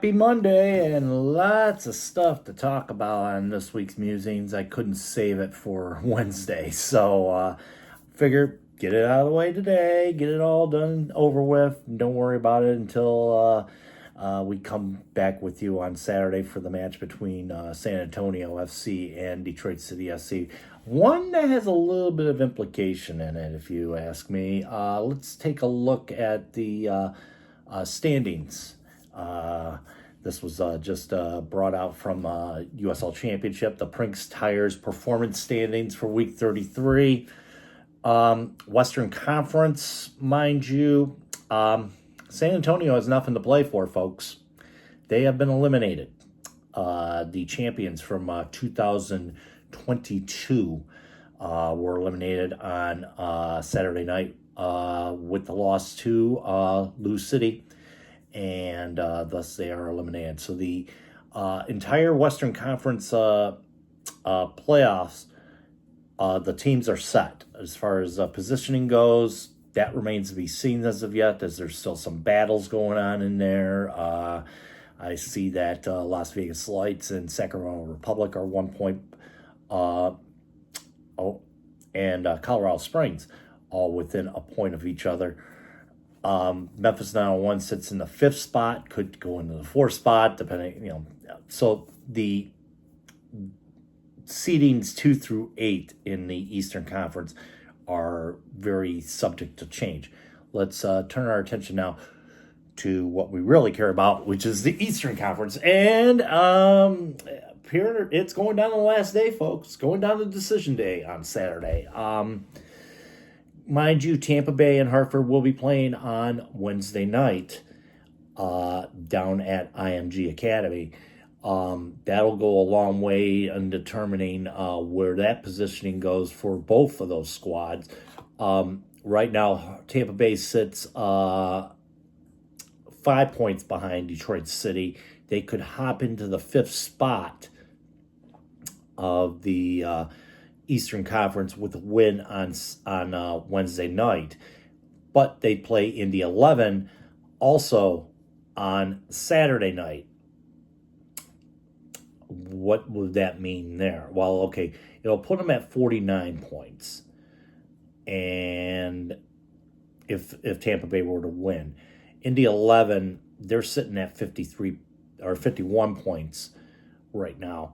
Happy Monday and lots of stuff to talk about on this week's Musings. I couldn't save it for Wednesday, so figure get it out of the way today, get it all done over with. Don't worry about it until we come back with you on Saturday for the match between San Antonio FC and Detroit City FC. One that has a little bit of implication in it, if you ask me. Let's take a look at the standings. This was just brought out from USL Championship, the Prinks Tires Performance Standings for Week 33. Western Conference, mind you, San Antonio has nothing to play for, folks. They have been eliminated. The champions from 2022 were eliminated on Saturday night with the loss to Lou City, and thus they are eliminated. So the entire Western Conference playoffs, the teams are set. As far as positioning goes, that remains to be seen as of yet, as there's still some battles going on in there. I see that Las Vegas Lights and Sacramento Republic are 1 point, and Colorado Springs all within a point of each other. Memphis 901 sits in the 5th spot, could go into the 4th spot, depending, So the seedings 2 through 8 in the Eastern Conference are very subject to change. Let's turn our attention now to what we really care about, which is the Eastern Conference. And here it's going down the last day, folks. Going down to decision day on Saturday. Mind you, Tampa Bay and Hartford will be playing on Wednesday night down at IMG Academy. That'll go a long way in determining where that positioning goes for both of those squads. Right now, Tampa Bay sits 5 points behind Detroit City. They could hop into the 5th spot of the Eastern Conference with a win on Wednesday night. But they play Indy 11 also on Saturday night. What would that mean there? Well, okay, it'll put them at 49 points. And if Tampa Bay were to win, Indy 11, they're sitting at 53 or 51 points right now.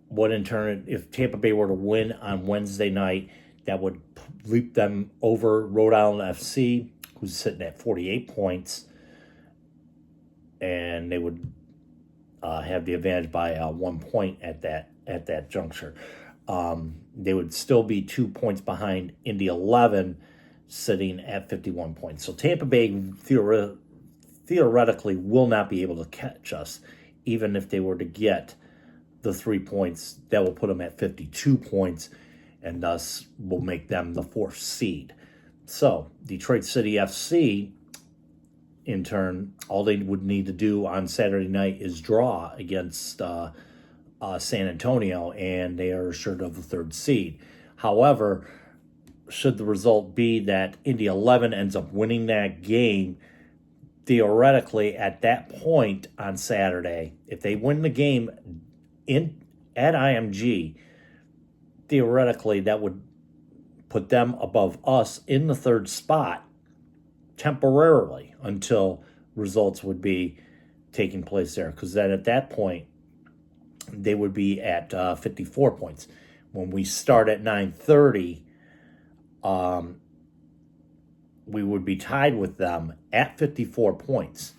What in turn, if Tampa Bay were to win on Wednesday night, that would leap them over Rhode Island FC, who's sitting at 48 points, and they would have the advantage by 1 point at that juncture. They would still be 2 points behind Indy 11, sitting at 51 points. So Tampa Bay theoretically will not be able to catch us, even if they were to get the 3 points. That will put them at 52 points, and thus will make them the 4th seed. So Detroit City FC, in turn, all they would need to do on Saturday night is draw against San Antonio, and they are assured of the 3rd seed. However, should the result be that Indy 11 ends up winning that game, theoretically, at that point on Saturday, if they win the game at IMG, theoretically, that would put them above us in the 3rd spot temporarily until results would be taking place there. Because then at that point, they would be at 54 points. When we start at 9:30, we would be tied with them at 54 points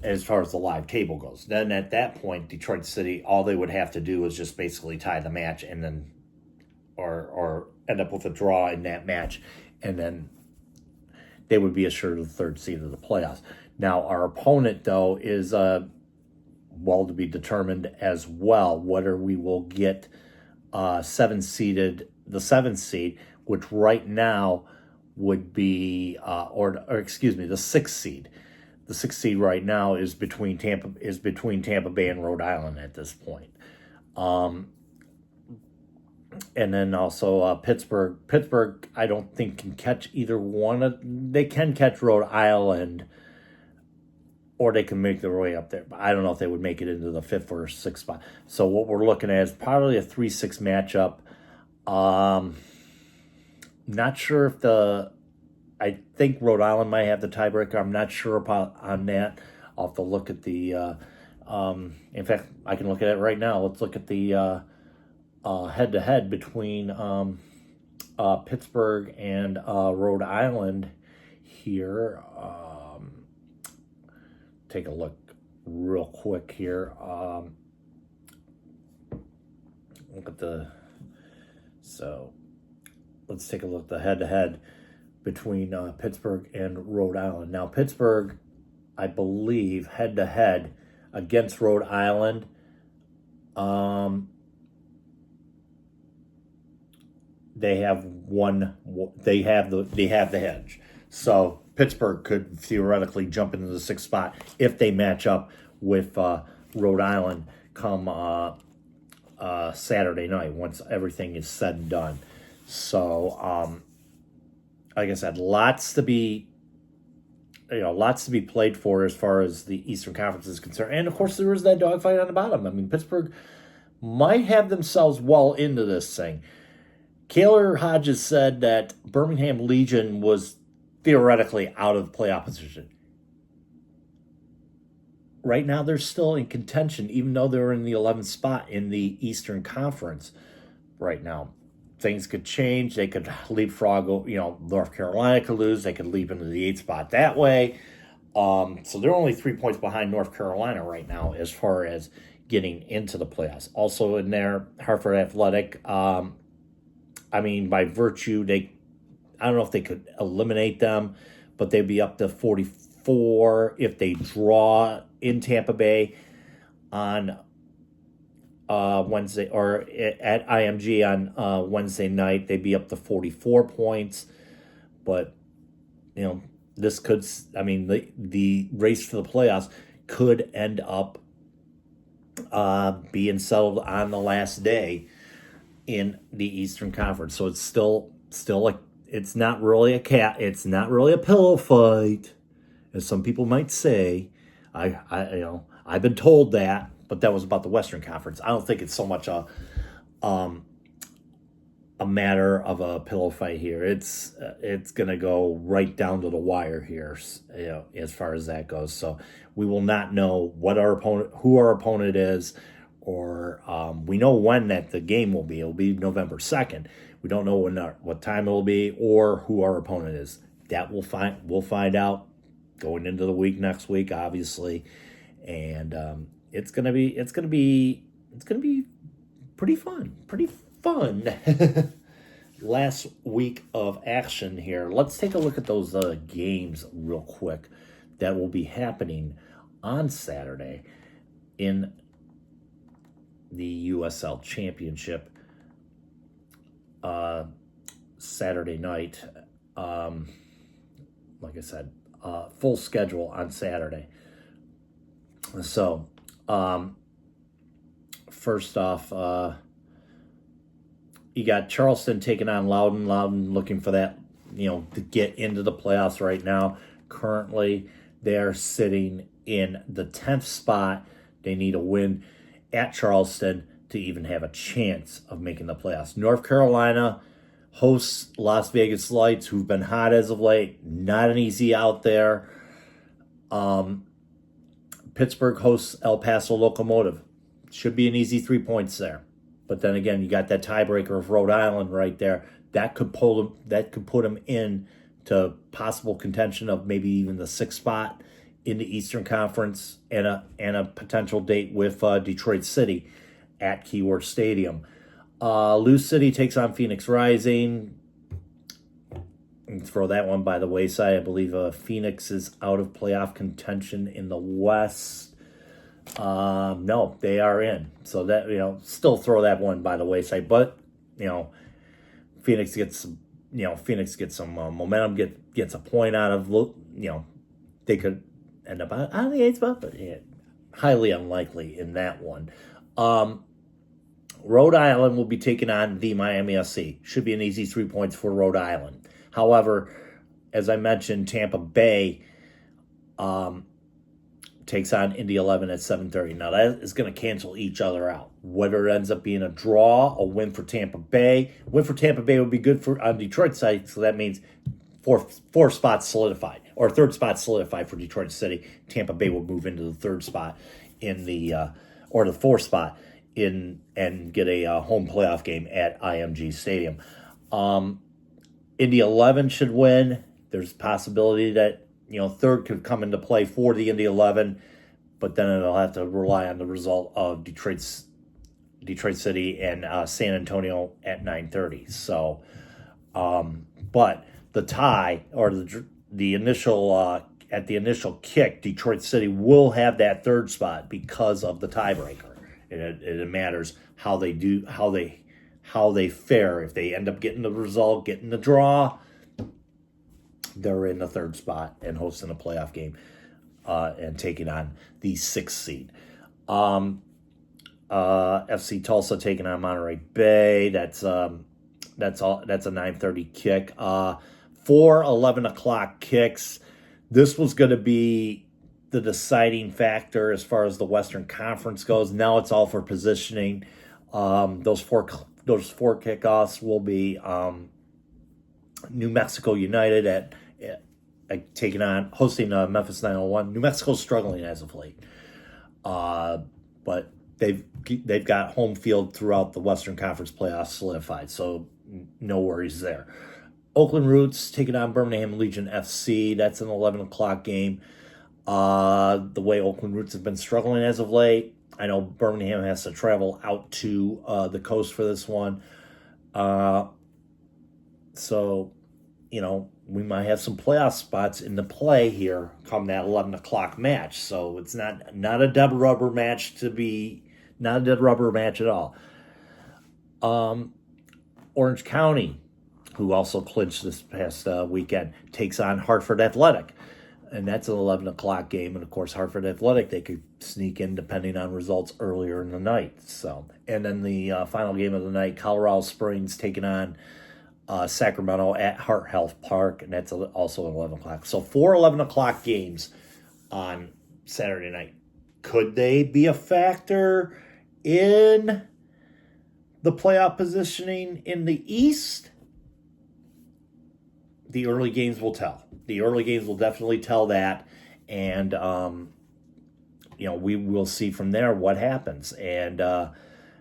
as far as the live table goes. Then at that point, Detroit City, all they would have to do is just basically tie the match, and then or end up with a draw in that match, and then they would be assured of the 3rd seed of the playoffs. Now, our opponent, though, is to be determined as well, whether we will get the 7th seed, which right now would be, the 6th seed. The 6th seed right now is between Tampa Bay and Rhode Island at this point. And then also Pittsburgh. Pittsburgh, I don't think can catch either one. They can catch Rhode Island or they can make their way up there. But I don't know if they would make it into the 5th or 6th spot. So what we're looking at is probably a 3-6 matchup. Not sure if I think Rhode Island might have the tiebreaker. I'm not sure about on that. I'll have to look at the. In fact, I can look at it right now. Let's look at the head-to-head between Pittsburgh and Rhode Island here. Take a look real quick here. Look at so let's take a look at the head-to-head between Pittsburgh and Rhode Island. Now, Pittsburgh, I believe, head-to-head against Rhode Island, they have the hedge. So Pittsburgh could theoretically jump into the 6th spot if they match up with Rhode Island come Saturday night once everything is said and done. So, like I said, lots to be played for as far as the Eastern Conference is concerned. And of course, there is that dogfight on the bottom. I mean, Pittsburgh might have themselves well into this thing. Kaylor Hodges said that Birmingham Legion was theoretically out of playoff position. Right now, they're still in contention, even though they're in the 11th spot in the Eastern Conference right now. Things could change. They could leapfrog, North Carolina could lose. They could leap into the 8th spot that way. So they're only 3 points behind North Carolina right now as far as getting into the playoffs. Also in there, Hartford Athletic, by virtue, I don't know if they could eliminate them, but they'd be up to 44 if they draw in Tampa Bay on Wednesday, or at IMG on Wednesday night. They'd be up to 44 points. But, this could, the race for the playoffs could end up being settled on the last day in the Eastern Conference. So it's still like, it's not really a pillow fight, as some people might say. I've been told that, but that was about the Western Conference. I don't think it's so much a matter of a pillow fight here. It's gonna go right down to the wire here, as far as that goes. So we will not know who our opponent is, or we know when that the game will be. It'll be November 2nd. We don't know what time it'll be or who our opponent is. That we'll find out going into the week next week, obviously, and it's gonna be pretty fun. Last week of action here. Let's take a look at those games real quick that will be happening on Saturday in the USL Championship. Saturday night, like I said, full schedule on Saturday. So, first off, you got Charleston taking on Loudoun. Loudoun looking for that, to get into the playoffs right now. Currently, they're sitting in the 10th spot. They need a win at Charleston to even have a chance of making the playoffs. North Carolina hosts Las Vegas Lights, who've been hot as of late. Not an easy out there. Pittsburgh hosts El Paso Locomotive. Should be an easy 3 points there. But then again, you got that tiebreaker of Rhode Island right there. That could put them in to possible contention of maybe even the 6th spot in the Eastern Conference, and a potential date with Detroit City at Keyword Stadium. Lou City takes on Phoenix Rising. Throw that one by the wayside. I believe Phoenix is out of playoff contention in the West. No, they are in. So that, still throw that one by the wayside. But, Phoenix gets some momentum, gets a point out of, they could end up on the 8th spot, but highly unlikely in that one. Rhode Island will be taking on the Miami SC. Should be an easy 3 points for Rhode Island. However, as I mentioned, Tampa Bay takes on Indy 11 at 7:30. Now, that is going to cancel each other out. Whether it ends up being a draw, a win for Tampa Bay. Win for Tampa Bay would be good for on Detroit's side, so that means four spots solidified, or third spot solidified for Detroit City. Tampa Bay will move into the third spot in the or the fourth spot in and get a home playoff game at IMG Stadium. Indy 11 should win. There's a possibility that third could come into play for the Indy 11, but then it'll have to rely on the result of Detroit City and San Antonio at 9:30. So, but the tie or the initial at the initial kick, Detroit City will have that third spot because of the tiebreaker. It matters how they fare. If they end up getting the result, getting the draw, they're in the third spot and hosting a playoff game and taking on the 6th seed. FC Tulsa taking on Monterey Bay. That's a 9:30 kick. 4 11 o'clock kicks. This was going to be the deciding factor as far as the Western Conference goes. Now it's all for positioning. Those four kickoffs will be New Mexico United at hosting Memphis 901. New Mexico's struggling as of late, but they've got home field throughout the Western Conference playoffs solidified, so no worries there. Oakland Roots taking on Birmingham Legion FC. That's an 11 o'clock game. The way Oakland Roots have been struggling as of late, I know Birmingham has to travel out to the coast for this one. So, we might have some playoff spots in the play here come that 11 o'clock match. So it's not a dead rubber match not a dead rubber match at all. Orange County, who also clinched this past weekend, takes on Hartford Athletic. And that's an 11 o'clock game. And, of course, Hartford Athletic, they could sneak in depending on results earlier in the night. So, and then the final game of the night, Colorado Springs taking on Sacramento at Heart Health Park. And that's also an 11 o'clock. So 4 11 o'clock games on Saturday night. Could they be a factor in the playoff positioning in the East? The early games will tell. The early games will definitely tell that. And, we will see from there what happens. And,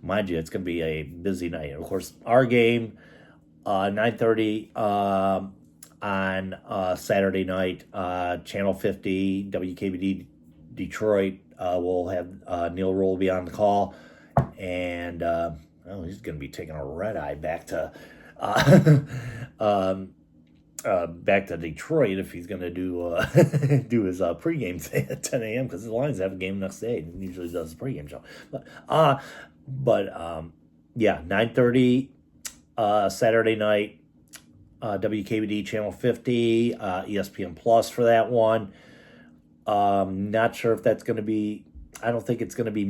mind you, it's going to be a busy night. And, of course, our game, 9:30 on Saturday night, Channel 50, WKBD Detroit will have Neil Roll be on the call. And, he's going to be taking a red eye back to Detroit if he's going to do his pregame at 10 a.m. because the Lions have a game next day and usually does the pregame show. But 9:30 Saturday night, WKBD Channel 50, ESPN Plus for that one. Not sure if that's going to be. I don't think it's going to be.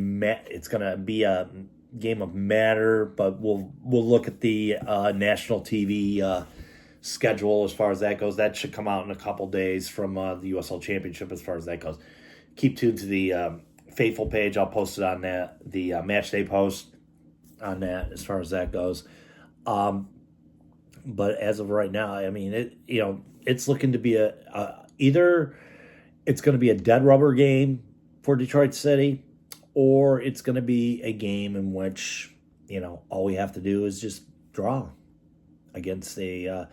It's going to be a game of matter, but we'll look at the national TV schedule as far as that goes. That should come out in a couple days from the USL Championship as far as that goes. Keep tuned to the Faithful page. I'll post it on that, the match day post on that as far as that goes. But as of right now, I mean, it's looking to be either it's going to be a dead rubber game for Detroit City, or it's going to be a game in which, all we have to do is just draw against a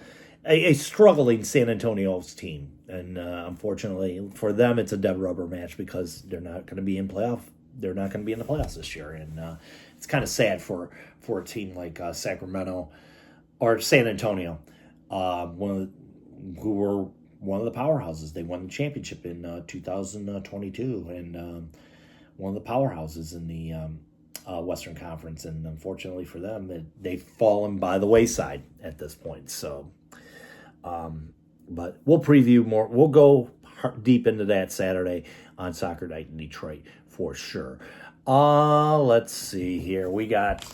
struggling San Antonio's team. And unfortunately for them, it's a dead rubber match because they're not going to be in playoff. They're not going to be in the playoffs this year. And it's kind of sad for a team like Sacramento or San Antonio, who were one of the powerhouses. They won the championship in 2022 and one of the powerhouses in the Western Conference. And unfortunately for them, they've fallen by the wayside at this point. So, but we'll preview more. We'll go deep into that Saturday on Soccer Night in Detroit for sure. Let's see here. We got...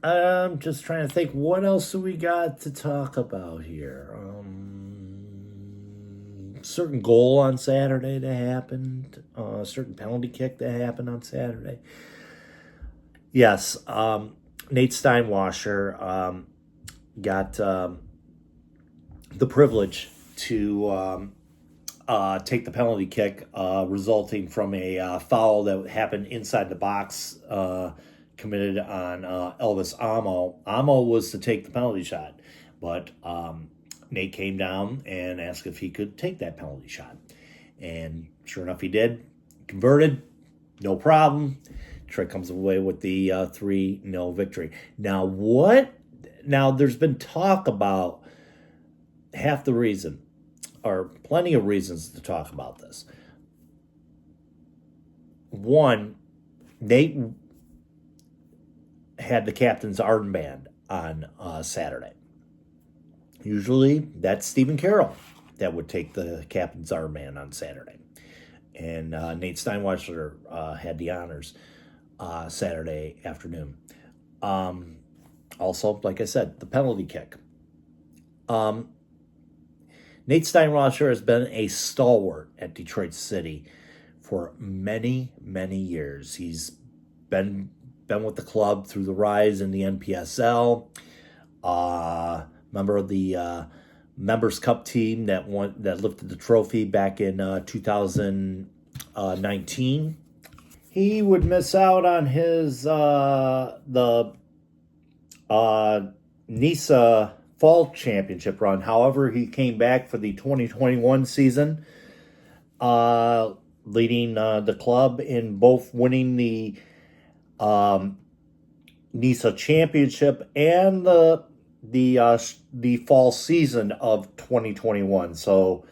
I'm just trying to think, what else do we got to talk about here? certain goal on Saturday that happened, a certain penalty kick that happened on Saturday. Yes, Nate Steinwasser got the privilege to take the penalty kick resulting from a foul that happened inside the box committed on Elvis Amo. Amo was to take the penalty shot, but Nate came down and asked if he could take that penalty shot. And sure enough, he did. Converted, no problem. Trey comes away with the 3-0 victory. Now, there's been talk about half the reason, or plenty of reasons to talk about this. One, Nate had the captain's armband on Saturday. Usually, that's Stephen Carroll that would take the captain's armband on Saturday. And Nate Steinwasser had the honors Saturday afternoon. Also, like I said, the penalty kick. Nate Steinwasser has been a stalwart at Detroit City for many, many years. He's been with the club through the rise in the NPSL. Member of the Members Cup team that lifted the trophy back in 2019. He would miss out on his the NISA Fall Championship run. However, he came back for the 2021 season, leading the club in both winning the NISA Championship and the fall season of 2021. So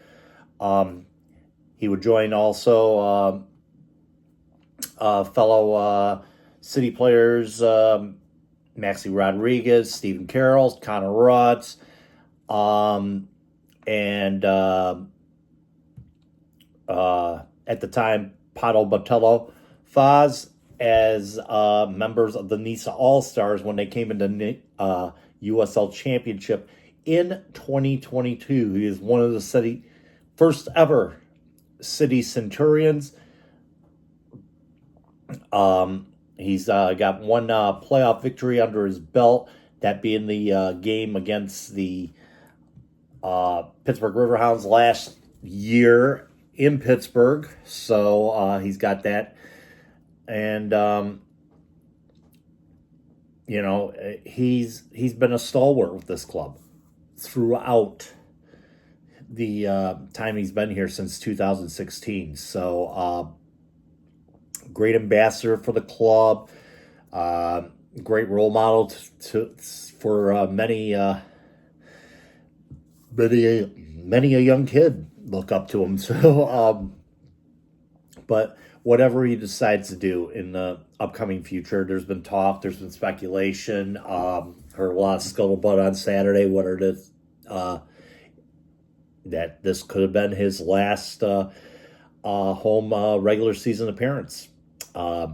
he would join also fellow city players, Maxi Rodriguez, Stephen Carroll, Connor Rutz, and at the time, Pato Botello Faz as members of the NISA All-Stars when they came into USL Championship in 2022. He is one of the first ever City Centurions. He's got one playoff victory under his belt, that being the game against the Pittsburgh Riverhounds last year in Pittsburgh. So he's got that. And, he's been a stalwart with this club throughout the time he's been here since 2016. So, great ambassador for the club, great role model for many a young kid look up to him. So, but whatever he decides to do in the upcoming future, there's been talk, there's been speculation. Heard a lot of scuttlebutt on Saturday. That this could have been his last home regular season appearance. I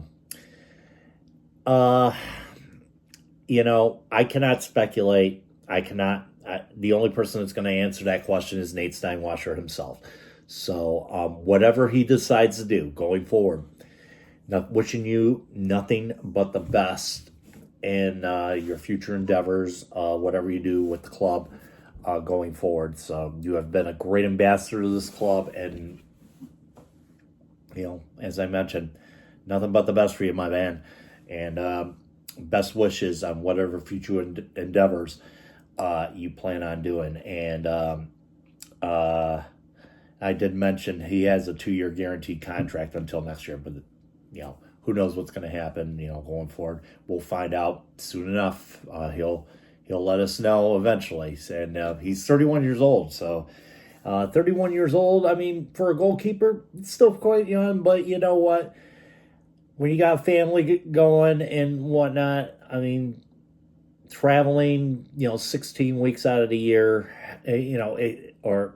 cannot speculate. The only person that's going to answer that question is Nate Steinwasser himself. So, whatever he decides to do going forward, wishing you nothing but the best in your future endeavors, whatever you do with the club going forward. So, you have been a great ambassador to this club, and as I mentioned, nothing but the best for you, my man. And best wishes on whatever future endeavors you plan on doing. And I did mention he has a 2-year guaranteed contract until next year, but who knows what's going to happen, going forward. We'll find out soon enough. He'll let us know eventually. And he's 31 years old, so 31 years old, I mean, for a goalkeeper, it's still quite young, but you know what? When you got family going and whatnot, I mean, traveling, 16 weeks out of the year, or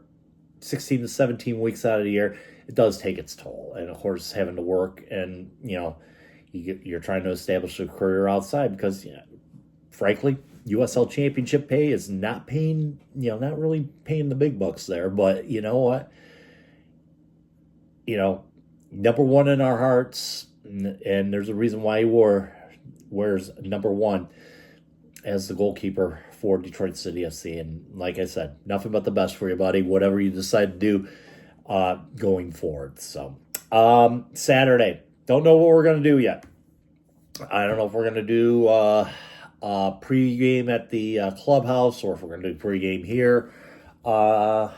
16 to 17 weeks out of the year, it does take its toll. And of course, having to work and, you're trying to establish a career outside because, frankly, USL Championship pay is not really paying the big bucks there. But you know what? number one in our hearts, and there's a reason why he wears number one as the goalkeeper for Detroit City FC. And like I said, nothing but the best for you, buddy, whatever you decide to do going forward. So, Saturday, don't know what we're going to do yet. I don't know if we're going to do pregame at the clubhouse or if we're going to do pregame here. But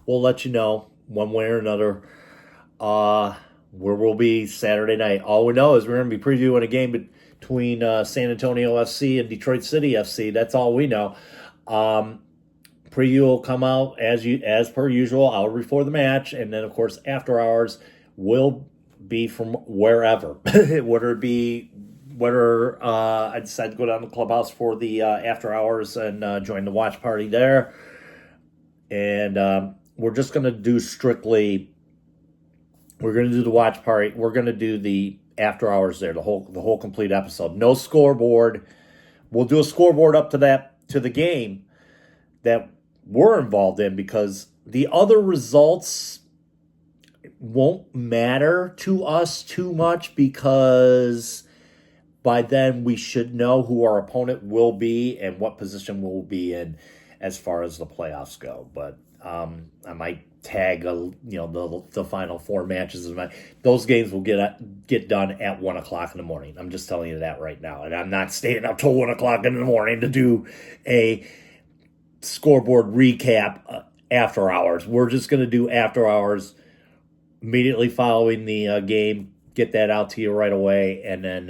we'll let you know one way or another where we'll be Saturday night. All we know is we're going to be previewing a game between San Antonio FC and Detroit City FC. That's all we know. Preview will come out as per usual, hour before the match, and then of course after hours will be from wherever, whether I decide to go down to the clubhouse for the after hours and join the watch party there, and we're just going to do strictly. We're going to do the watch party. We're going to do the after hours there, the whole complete episode. No scoreboard. We'll do a scoreboard up to the game that we're involved in, because the other results won't matter to us too much, because by then we should know who our opponent will be and what position we'll be in as far as the playoffs go. But I might tag the final four matches of those games will get done at 1 o'clock in the morning. I'm just telling you that right now, and I'm not staying up till 1 o'clock in the morning to do a scoreboard recap after hours. We're just going to do after hours immediately following the game. Get that out to you right away, and then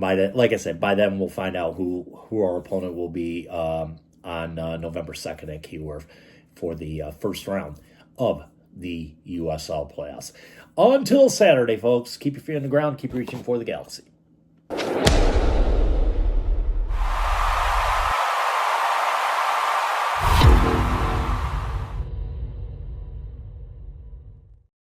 by then, like I said, by then we'll find out who our opponent will be on November 2nd at Keyworth for the first round of the USL playoffs. Until Saturday, folks, keep your feet on the ground, keep reaching for the galaxy.